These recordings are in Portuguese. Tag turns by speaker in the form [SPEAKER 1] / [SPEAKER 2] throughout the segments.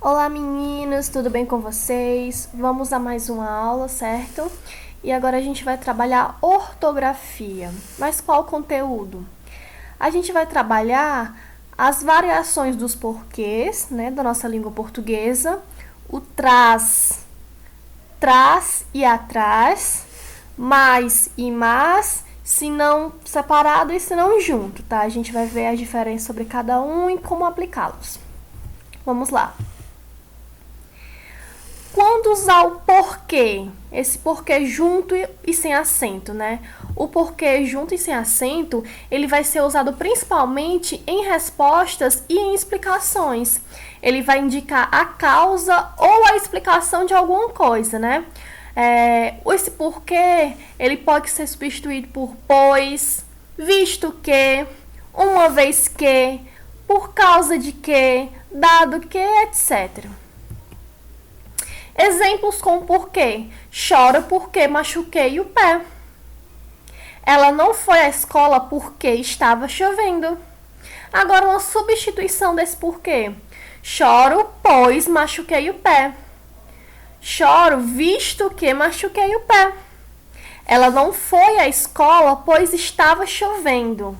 [SPEAKER 1] Olá meninas, tudo bem com vocês? Vamos a mais uma aula, certo? E agora a gente vai trabalhar ortografia. Mas qual conteúdo? A gente vai trabalhar as variações dos porquês, né, da nossa língua portuguesa, o traz e atrás, mais e mas, se não separado e se não junto, tá? A gente vai ver a diferença sobre cada um e como aplicá-los. Vamos lá. Quando usar o porquê, esse porquê junto e sem acento, né? O porquê junto e sem acento, ele vai ser usado principalmente em respostas e em explicações. Ele vai indicar a causa ou a explicação de alguma coisa, né? Esse porquê, ele pode ser substituído por pois, visto que, uma vez que, por causa de que, dado que, etc. Exemplos com porquê. Choro porque machuquei o pé. Ela não foi à escola porque estava chovendo. Agora, uma substituição desse porquê. Choro, pois machuquei o pé. Choro, visto que machuquei o pé. Ela não foi à escola, pois estava chovendo.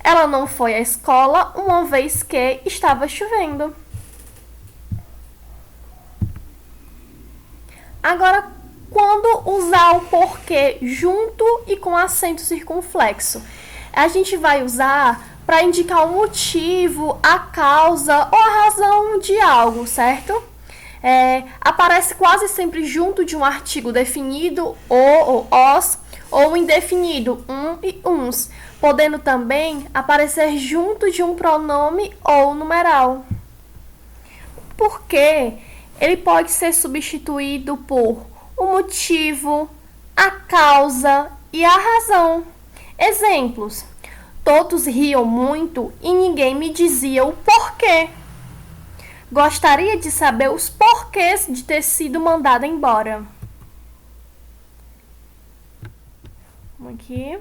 [SPEAKER 1] Ela não foi à escola, uma vez que estava chovendo. Agora, quando usar o porquê junto e com acento circunflexo? A gente vai usar para indicar o motivo, a causa ou a razão de algo, certo? Aparece quase sempre junto de um artigo definido, o ou os, ou indefinido, e uns, podendo também aparecer junto de um pronome ou numeral. Por quê? Ele pode ser substituído por o motivo, a causa e a razão. Exemplos: todos riam muito e ninguém me dizia o porquê. Gostaria de saber os porquês de ter sido mandada embora. Vamos aqui.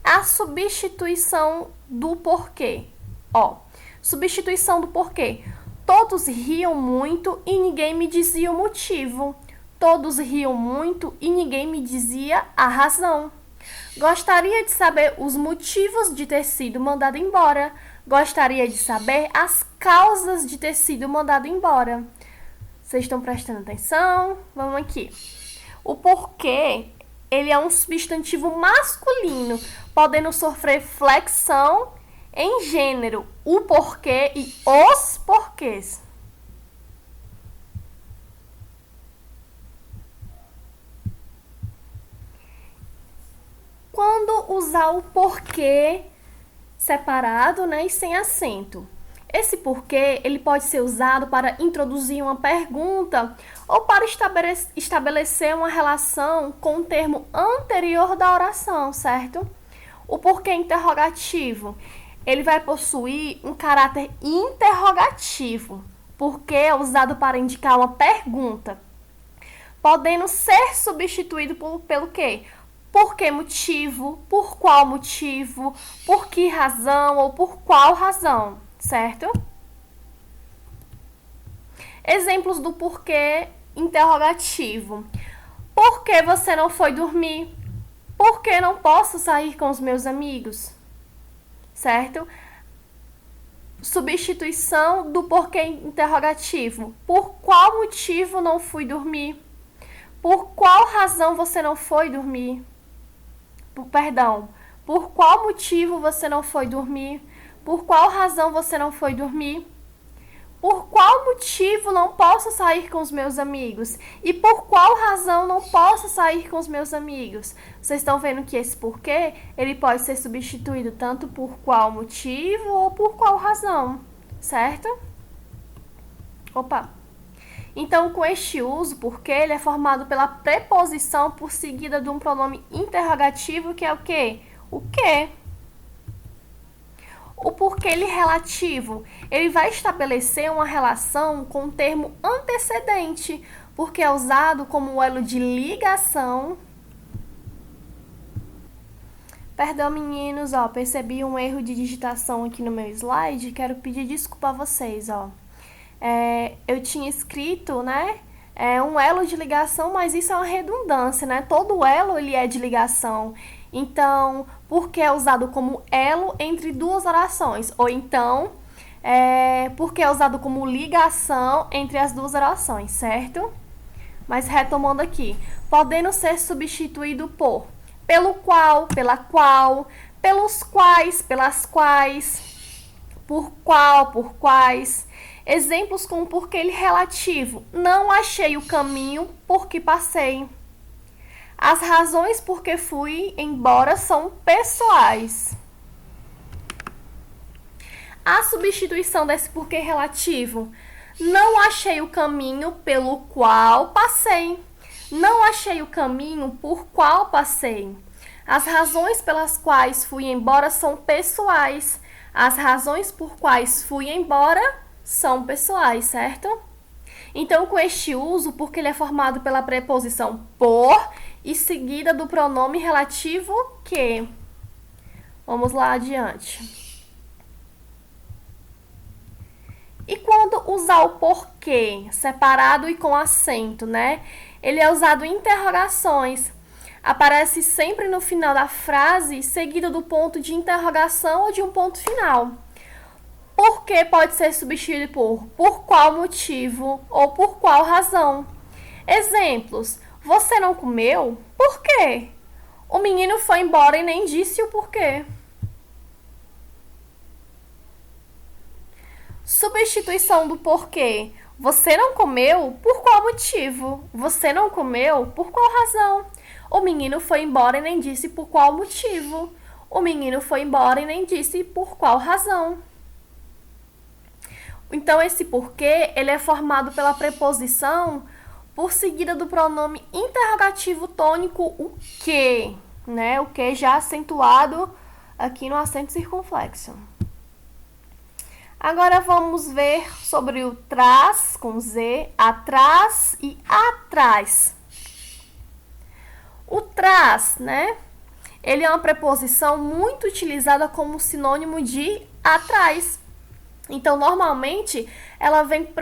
[SPEAKER 1] A substituição do porquê. Substituição do porquê. Todos riam muito e ninguém me dizia o motivo. Todos riam muito e ninguém me dizia a razão. Gostaria de saber os motivos de ter sido mandado embora. Gostaria de saber as causas de ter sido mandado embora. Vocês estão prestando atenção? Vamos aqui. O porquê, ele é um substantivo masculino, podendo sofrer flexão em gênero, o porquê e os porquês. Quando usar o porquê separado, né, e sem acento? Esse porquê, ele pode ser usado para introduzir uma pergunta ou para estabelecer uma relação com o termo anterior da oração, certo? O porquê interrogativo, ele vai possuir um caráter interrogativo, porque é usado para indicar uma pergunta, podendo ser substituído pelo quê? Por que motivo, por qual motivo, por que razão ou por qual razão, certo? Exemplos do porquê interrogativo. Por que você não foi dormir? Por que não posso sair com os meus amigos? Certo? Substituição do porquê interrogativo. Por qual motivo não fui dormir? Por qual razão você não foi dormir? Por qual motivo você não foi dormir? Por qual razão você não foi dormir? Por qual motivo não posso sair com os meus amigos? E por qual razão não posso sair com os meus amigos? Vocês estão vendo que esse porquê, ele pode ser substituído tanto por qual motivo ou por qual razão, certo? Então, com este uso, porquê, ele é formado pela preposição por seguida de um pronome interrogativo, que é o quê? O quê? O porquê ele relativo, ele vai estabelecer uma relação com o termo antecedente, porque é usado como elo de ligação Perdão, meninos, ó, percebi um erro de digitação aqui no meu slide, quero pedir desculpa a vocês, ó. Eu tinha escrito, né, um elo de ligação, mas isso é uma redundância, né? Todo elo, ele é de ligação. Então, por que é usado como elo entre duas orações? Ou então, porque é usado como ligação entre as duas orações, certo? Mas retomando aqui, podendo ser substituído por pelo qual, pela qual, pelos quais, pelas quais, por qual, por quais. Exemplos com o porquê relativo. Não achei o caminho porque passei. As razões por que fui embora são pessoais. A substituição desse porquê relativo. Não achei o caminho pelo qual passei. Não achei o caminho por qual passei. As razões pelas quais fui embora são pessoais. As razões por quais fui embora são pessoais, certo? Então, com este uso, porque ele é formado pela preposição por e seguida do pronome relativo que. Vamos lá adiante. E quando usar o porquê, separado e com acento, né? Ele é usado em interrogações. Aparece sempre no final da frase, seguido do ponto de interrogação ou de um ponto final. Por que pode ser substituído por qual motivo ou por qual razão. Exemplos: você não comeu? Por quê? O menino foi embora e nem disse o porquê. Substituição do porquê. Você não comeu? Por qual motivo? Você não comeu? Por qual razão? O menino foi embora e nem disse por qual motivo. O menino foi embora e nem disse por qual razão. Então, esse porquê, ele é formado pela preposição por seguida do pronome interrogativo tônico o que, né? O que já acentuado aqui no acento circunflexo. Agora vamos ver sobre o trás, com Z, atrás e atrás. O trás, né? Ele é uma preposição muito utilizada como sinônimo de atrás. Então, normalmente, ela vem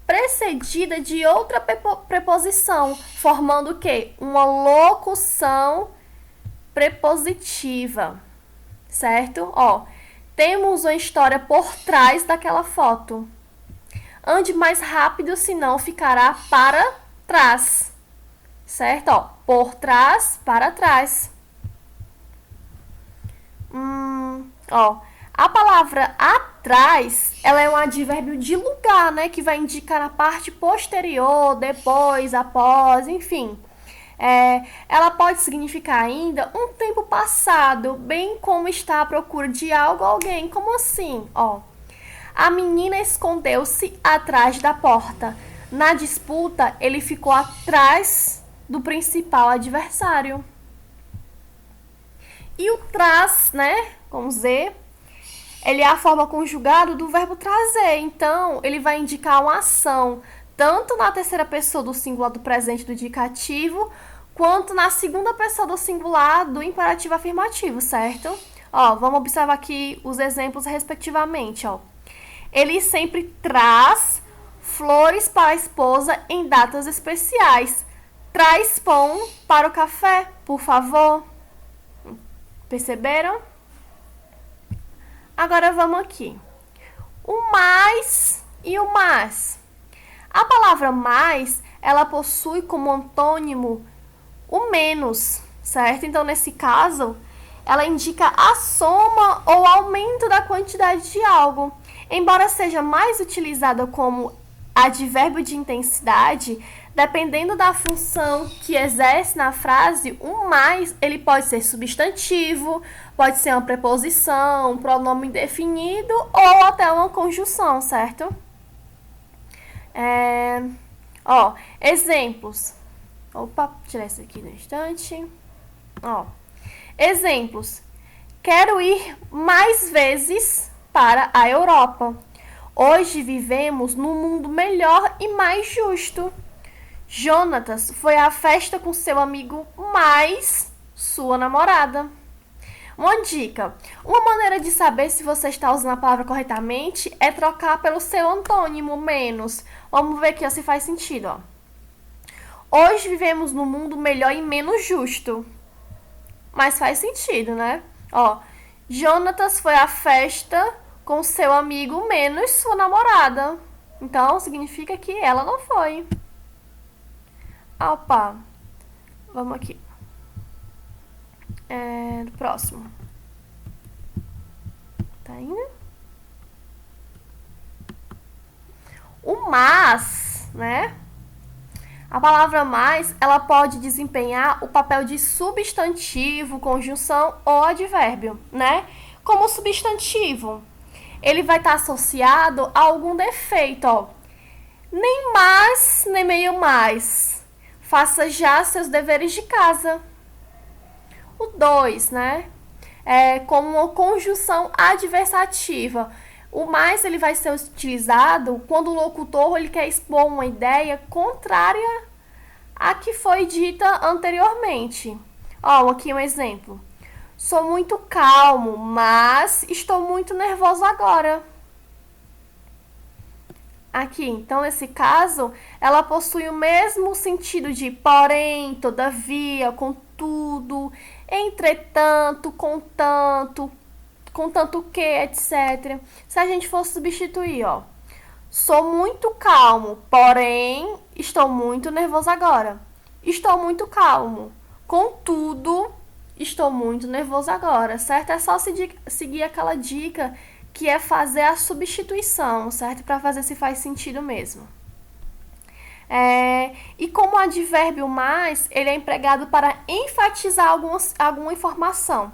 [SPEAKER 1] precedida de outra preposição, formando o quê? Uma locução prepositiva, certo? Ó, temos uma história por trás daquela foto. Ande mais rápido, senão ficará para trás, certo? Ó, por trás, para trás. Ó, a palavra atrás, ela é um advérbio de lugar, né? Que vai indicar a parte posterior, depois, após, enfim. Ela pode significar ainda um tempo passado, bem como está à procura de algo ou alguém. Como assim? Ó, a menina escondeu-se atrás da porta. Na disputa, ele ficou atrás do principal adversário. E o trás, né, com Z, ele é a forma conjugada do verbo trazer. Então, ele vai indicar uma ação, tanto na terceira pessoa do singular do presente do indicativo, quanto na segunda pessoa do singular do imperativo afirmativo, certo? Ó, vamos observar aqui os exemplos respectivamente, ó. Ele sempre traz flores para a esposa em datas especiais. Traz pão para o café, por favor. Perceberam? Agora vamos aqui. O mais e o mas. A palavra mais, ela possui como antônimo o menos, certo? Então, nesse caso, ela indica a soma ou aumento da quantidade de algo. Embora seja mais utilizada como advérbio de intensidade, dependendo da função que exerce na frase, o mais, ele pode ser substantivo, pode ser uma preposição, um pronome indefinido ou até uma conjunção, certo? Ó, exemplos. Opa, tirar isso aqui no instante. Ó, exemplos. Quero ir mais vezes para a Europa. Hoje vivemos num mundo melhor e mais justo. Jonatas foi à festa com seu amigo mais sua namorada. Uma dica. Uma maneira de saber se você está usando a palavra corretamente é trocar pelo seu antônimo, menos. Vamos ver aqui ó, se faz sentido. Ó. Hoje vivemos num mundo melhor e menos justo. Mas faz sentido, né? Ó, Jonatas foi à festa com seu amigo menos sua namorada. Então, significa que ela não foi. Opa. Vamos aqui. Próximo. Tá indo? O mas, né? A palavra mais, ela pode desempenhar o papel de substantivo, conjunção ou advérbio, né? Como substantivo, ele vai estar associado a algum defeito, ó. Nem mais, nem meio mais. Faça já seus deveres de casa. O 2, né? Como uma conjunção adversativa. O mais ele vai ser utilizado quando o locutor ele quer expor uma ideia contrária à que foi dita anteriormente. Ó, aqui um exemplo. Sou muito calmo, mas estou muito nervoso agora. Aqui, então, nesse caso, ela possui o mesmo sentido de porém, todavia, contudo, entretanto, contanto que, etc. Se a gente for substituir, ó, sou muito calmo, porém, estou muito nervoso agora. Estou muito calmo, contudo, estou muito nervoso agora, certo? É só seguir aquela dica que é fazer a substituição, certo? Para fazer se faz sentido mesmo. E como advérbio mais, ele é empregado para enfatizar alguma informação.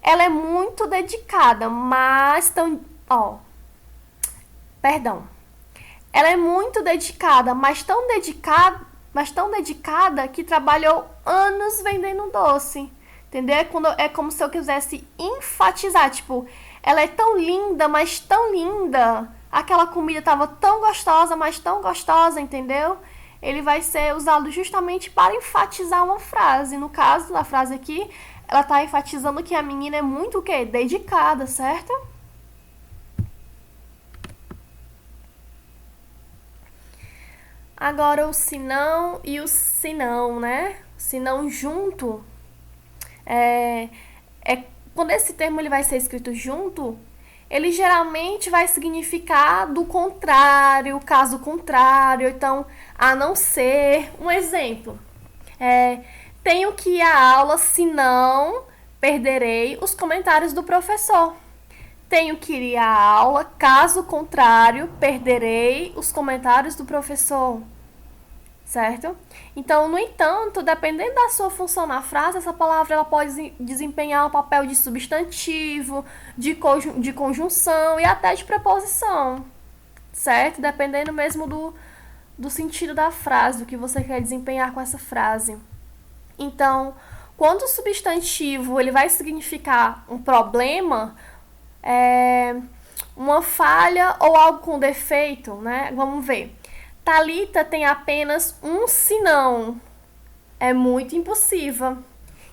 [SPEAKER 1] Ela é muito dedicada, mas Ela é muito dedicada, mas tão dedicada que trabalhou anos vendendo doce. Entendeu? É como se eu quisesse enfatizar, tipo, ela é tão linda, mas tão linda. Aquela comida estava tão gostosa, mas tão gostosa, entendeu? Ele vai ser usado justamente para enfatizar uma frase. No caso da frase aqui, ela está enfatizando que a menina é muito o quê? Dedicada, certo? Agora o senão e o senão, né? Senão junto. Quando esse termo ele vai ser escrito junto, ele geralmente vai significar do contrário, caso contrário, então a não ser. Um exemplo, tenho que ir à aula, senão perderei os comentários do professor. Tenho que ir à aula, caso contrário, perderei os comentários do professor. Certo? Então, no entanto, dependendo da sua função na frase, essa palavra ela pode desempenhar um papel de substantivo, de conjunção e até de preposição, certo? Dependendo mesmo do sentido da frase, do que você quer desempenhar com essa frase. Então, quando o substantivo ele vai significar um problema, uma falha ou algo com defeito, né? Vamos ver. Thalita tem apenas um senão. É muito impulsiva.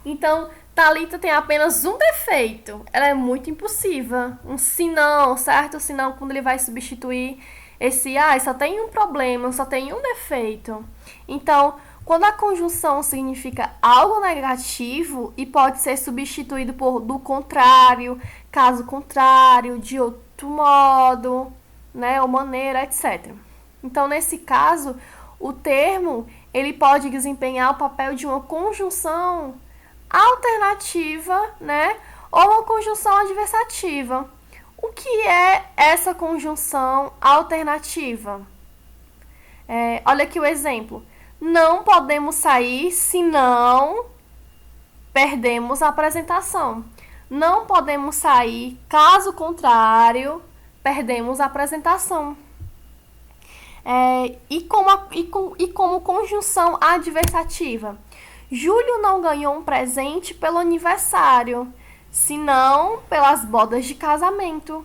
[SPEAKER 1] Então, Thalita tem apenas um defeito. Ela é muito impulsiva. Um senão, certo? O senão, quando ele vai substituir esse só tem um problema, só tem um defeito. Então, quando a conjunção significa algo negativo e pode ser substituído por do contrário, caso contrário, de outro modo, né, ou maneira, etc. Então, nesse caso, o termo ele pode desempenhar o papel de uma conjunção alternativa, né, ou uma conjunção adversativa. O que é essa conjunção alternativa? Olha aqui o exemplo. Não podemos sair senão perdemos a apresentação. Não podemos sair, caso contrário, perdemos a apresentação. E como conjunção adversativa. Júlio não ganhou um presente pelo aniversário, senão pelas bodas de casamento.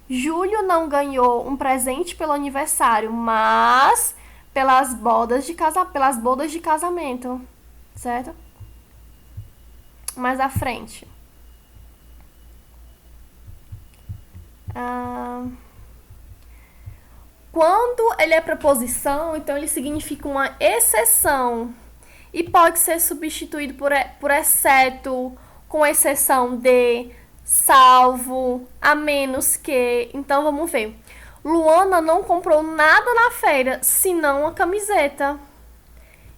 [SPEAKER 1] Júlio não ganhou um presente pelo aniversário, mas pelas bodas de casamento, certo? Mais à frente. Ah, quando ele é preposição, então ele significa uma exceção e pode ser substituído por exceto, com exceção de, salvo, a menos que. Então vamos ver. Luana não comprou nada na feira, senão uma camiseta.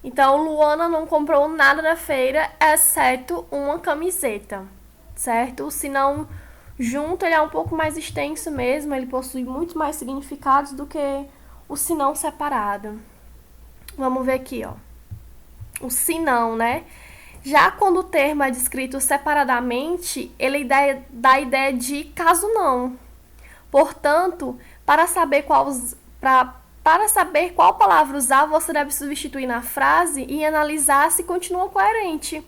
[SPEAKER 1] Então Luana não comprou nada na feira, exceto uma camiseta, certo? O senão junto ele é um pouco mais extenso mesmo, ele possui muitos mais significados do que o senão separado. Vamos ver aqui, ó. O senão, né? Já quando o termo é descrito separadamente, ele dá a ideia de caso não. Portanto, para saber qual palavra usar, você deve substituir na frase e analisar se continua coerente.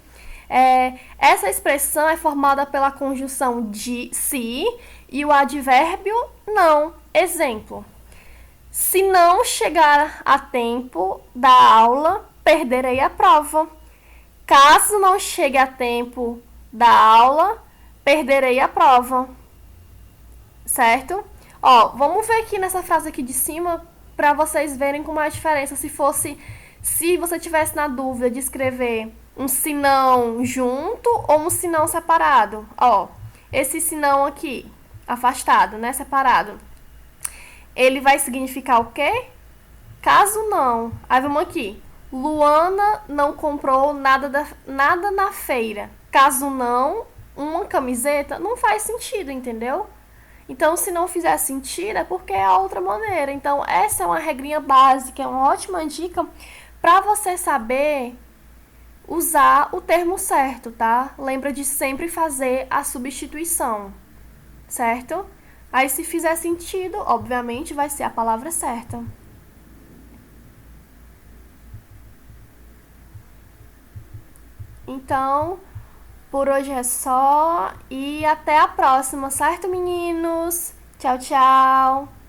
[SPEAKER 1] Essa expressão é formada pela conjunção de se e o advérbio não. Exemplo: se não chegar a tempo da aula, perderei a prova. Caso não chegue a tempo da aula, perderei a prova. Certo? Ó, vamos ver aqui nessa frase aqui de cima para vocês verem como é a diferença. Se você tivesse na dúvida de escrever um sinão junto ou um sinão separado. Ó, esse sinão aqui, afastado, né, separado, ele vai significar o quê? Caso não. Aí vamos aqui. Luana não comprou nada na feira. Caso não, uma camiseta, não faz sentido, entendeu? Então, se não fizer sentido, é porque é a outra maneira. Então, essa é uma regrinha básica, é uma ótima dica para você saber usar o termo certo, tá? Lembra de sempre fazer a substituição, certo? Aí, se fizer sentido, obviamente, vai ser a palavra certa. Então, por hoje é só e até a próxima, certo, meninos? Tchau, tchau!